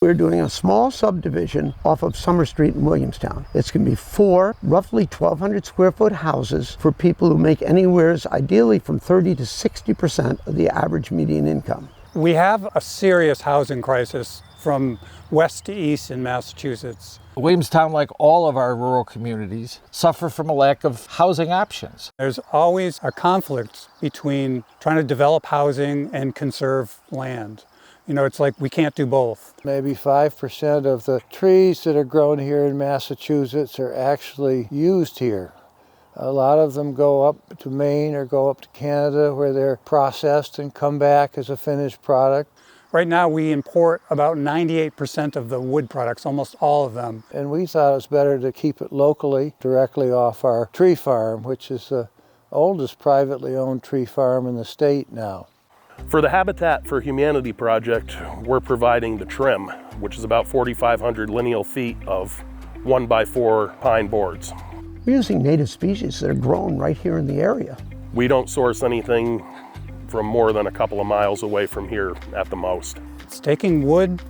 We're doing a small subdivision off of Summer Street in Williamstown. It's going to be 4 roughly 1,200 square foot houses for people who make anywhere, ideally from 30 to 60% of the average median income. We have a serious housing crisis from west to east in Massachusetts. Williamstown, like all of our rural communities, suffer from a lack of housing options. There's always a conflict between trying to develop housing and conserve land. You know, it's like we can't do both. Maybe 5% of the trees that are grown here in Massachusetts are actually used here. A lot of them go up to Maine or go up to Canada where they're processed and come back as a finished product. Right now we import about 98% of the wood products, almost all of them. And we thought it was better to keep it locally, directly off our tree farm, which is the oldest privately owned tree farm in the state now. For the Habitat for Humanity project, we're providing the trim, which is about 4,500 lineal feet of 1x4 pine boards. We're using native species that are grown right here in the area. We don't source anything from more than a couple of miles away from here at the most. It's taking wood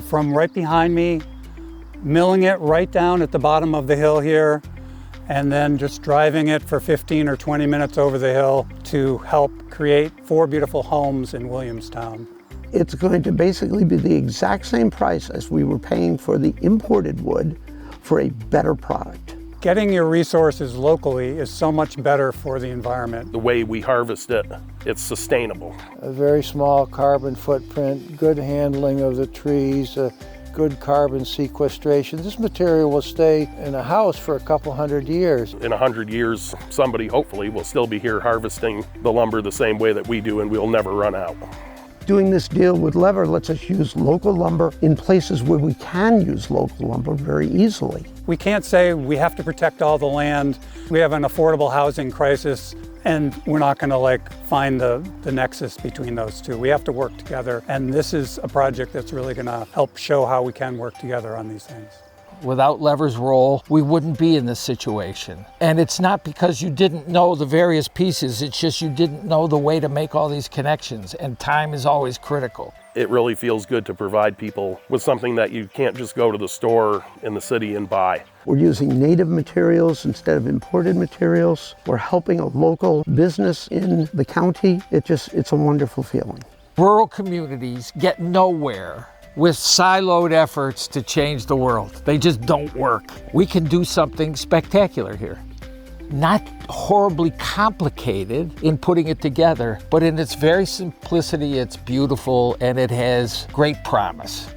from right behind me, milling it right down at the bottom of the hill here, and then just driving it for 15 or 20 minutes over the hill to help create 4 beautiful homes in Williamstown. It's going to basically be the exact same price as we were paying for the imported wood for a better product. Getting your resources locally is so much better for the environment. The way we harvest it, it's sustainable. A very small carbon footprint, good handling of the trees, good carbon sequestration. This material will stay in a house for a couple hundred years. In 100 years, somebody hopefully will still be here harvesting the lumber the same way that we do, and we'll never run out. Doing this deal with Lever lets us use local lumber in places where we can use local lumber very easily. We can't say we have to protect all the land. We have an affordable housing crisis, and we're not going to find the nexus between those two. We have to work together, and this is a project that's really going to help show how we can work together on these things. Without Lever's role, we wouldn't be in this situation. And it's not because you didn't know the various pieces, it's just you didn't know the way to make all these connections, and time is always critical. It really feels good to provide people with something that you can't just go to the store in the city and buy. We're using native materials instead of imported materials. We're helping a local business in the county. It's a wonderful feeling. Rural communities get nowhere with siloed efforts to change the world. They just don't work. We can do something spectacular here. Not horribly complicated in putting it together, but in its very simplicity, it's beautiful and it has great promise.